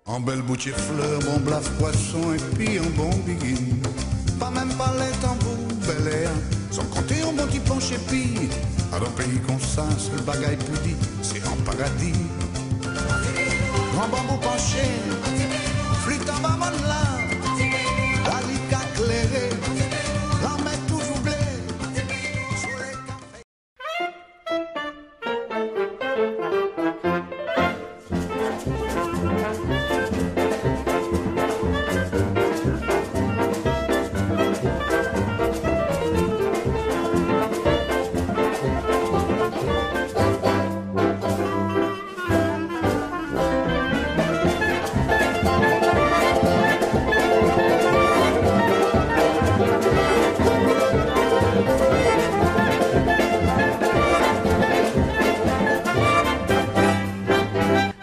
En belle bouche fleurs, bon blaf poisson et puis un bon biguine. Pas même pas les tambours, bel air, sans compter un bon petit plancher puis. À un pays comme ça, c'est le bagaille plus dit, c'est en paradis. Grand bambou penché, flûte en bas mon là, la lica clairée, la mer toujours blée, soleil café.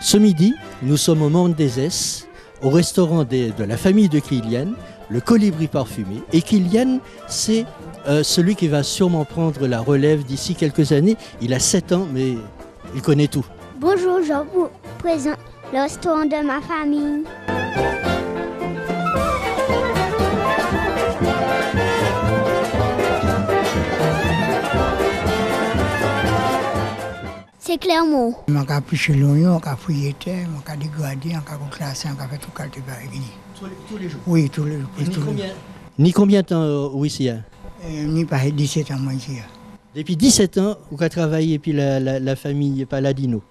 Ce midi, nous sommes au Monde des S, au restaurant de la famille de Kylian, le Colibri Parfumé. Et Kylian, c'est celui qui va sûrement prendre la relève d'ici quelques années. Il a 7 ans, mais il connaît tout. Bonjour, je vous présente le restaurant de ma famille. C'est Clermont. Je vais picher l'oignon, je vais fouiller terre, je vais dégrader, je vais classer, je vais faire tout le travail. Tous les jours? Oui, tous les jours. Ni combien de temps ici? Ni pas 17 ans moi ici. Depuis 17 ans, vous avez travaillé puis la famille Palladino.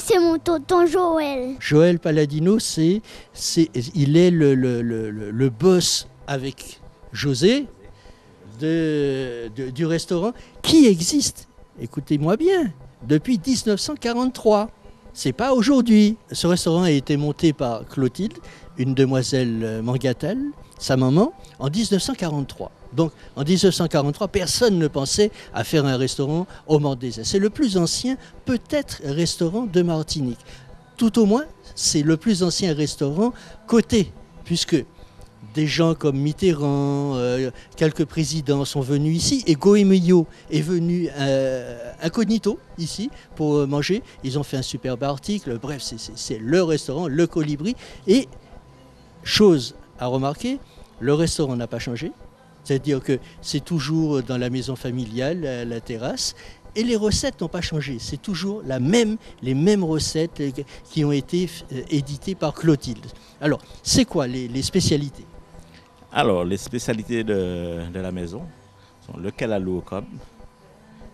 C'est mon tonton Joël. Joël Palladino, il est le boss avec José du restaurant qui existe, écoutez-moi bien, depuis 1943. C'est pas aujourd'hui. Ce restaurant a été monté par Clotilde, une demoiselle Mangatel, sa maman, en 1943. Donc en 1943, personne ne pensait à faire un restaurant au Monde des S. C'est le plus ancien, peut-être, restaurant de Martinique. Tout au moins, c'est le plus ancien restaurant coté, puisque des gens comme Mitterrand, quelques présidents sont venus ici, et Goemio est venu incognito ici pour manger. Ils ont fait un superbe article. Bref, c'est le restaurant, le Colibri. Et chose à remarquer, le restaurant n'a pas changé. C'est-à-dire que c'est toujours dans la maison familiale, la terrasse, et les recettes n'ont pas changé. C'est toujours les mêmes recettes qui ont été éditées par Clotilde. Alors, c'est quoi les spécialités? Alors, les spécialités de la maison sont le calalou au cob,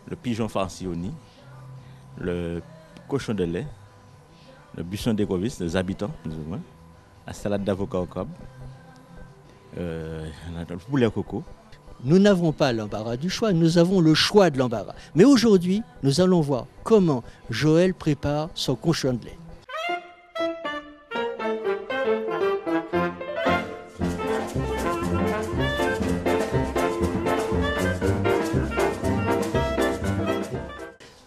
le pigeon farci au nid, le cochon de lait, le buisson d'écovis, les habitants, plus ou moins, la salade d'avocat au cob, le poulet au coco. Nous n'avons pas l'embarras du choix, nous avons le choix de l'embarras. Mais aujourd'hui, nous allons voir comment Joël prépare son cochon de lait.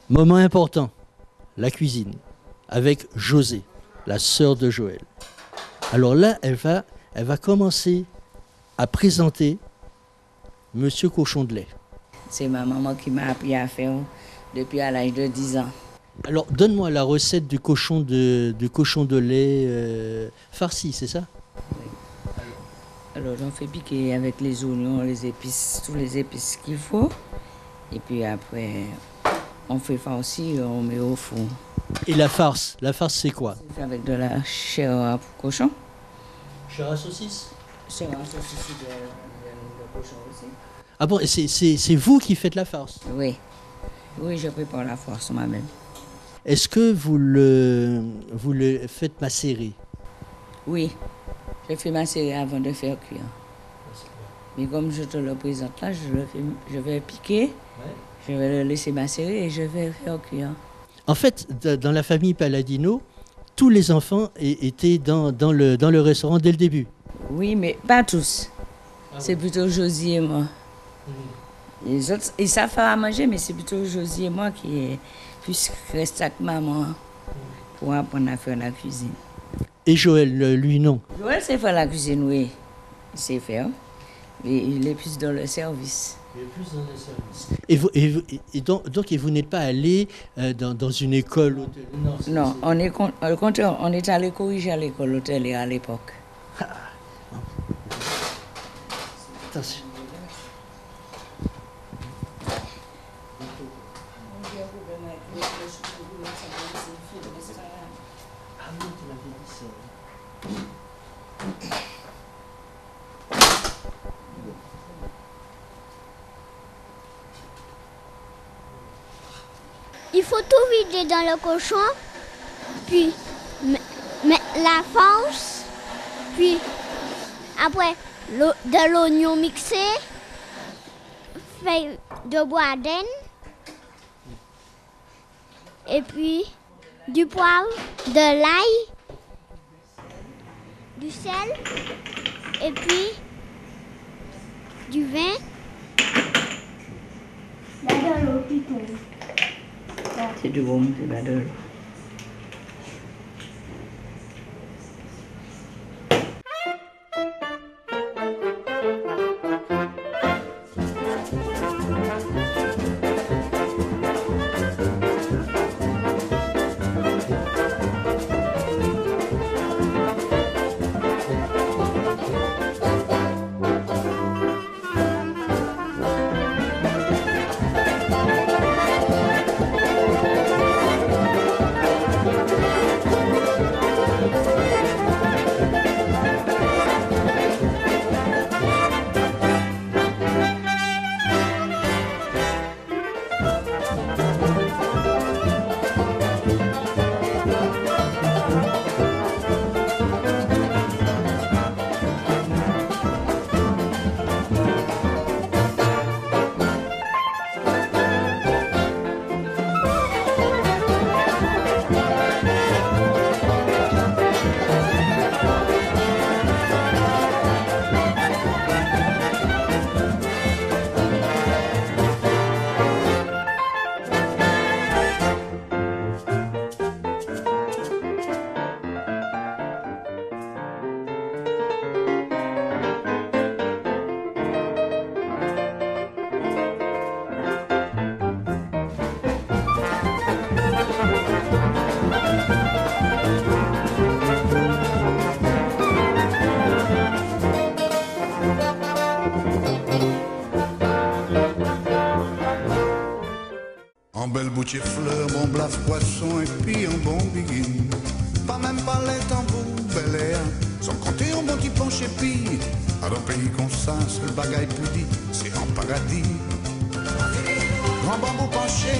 Moment important, la cuisine, avec José, la sœur de Joël. Alors là, elle va commencer à présenter Monsieur Cochon de lait. C'est ma maman qui m'a appris à faire depuis à l'âge de 10 ans. Alors, donne-moi la recette du cochon de lait farci, c'est ça? Oui. Alors, on fait piquer avec les oignons, les épices, tous les épices qu'il faut. Et puis après, on fait farci, on met au four. Et la farce c'est quoi? C'est fait avec de la chair à cochon. Chair à saucisse? Chair à saucisse de cochon aussi. Ah bon, c'est vous qui faites la farce? Oui. Oui, je prépare la farce moi-même. Est-ce que vous le faites macérer? Oui. Je fais macérer avant de faire cuire. Mais comme je te le présente là, je vais piquer, ouais. Je vais le laisser macérer et je vais faire cuire. En fait, dans la famille Palladino, tous les enfants étaient dans le restaurant dès le début. Oui, mais pas tous. C'est plutôt Josie et moi. Les autres, ils savent faire à manger, mais c'est plutôt Josie et moi Puisque reste avec maman pour apprendre à faire la cuisine. Et Joël, lui, non. Joël sait faire la cuisine, oui. Il sait faire. Mais il est plus dans le service. Il est plus dans le service. Et vous n'êtes pas allé dans une école hôtelière? Non, au contraire, on est allé corriger à l'école hôtelière à l'époque. Attention. Il faut tout vider dans le cochon, puis mettre la farce, puis après de l'oignon mixé, feuille de bois d'âne, et puis du poivre, de l'ail, du sel, et puis du vin, là de l'eau qui tombe. C'est du bon, c'est pas de l'eau. En belle bouche et fleurs, bon blaf poisson et puis un bon biguine. Pas même pas les tambours, bel air, sans compter un bon petit penché puis. À un pays comme ça, c'est le bagaille pour dire, c'est un paradis. Grand bambou penché,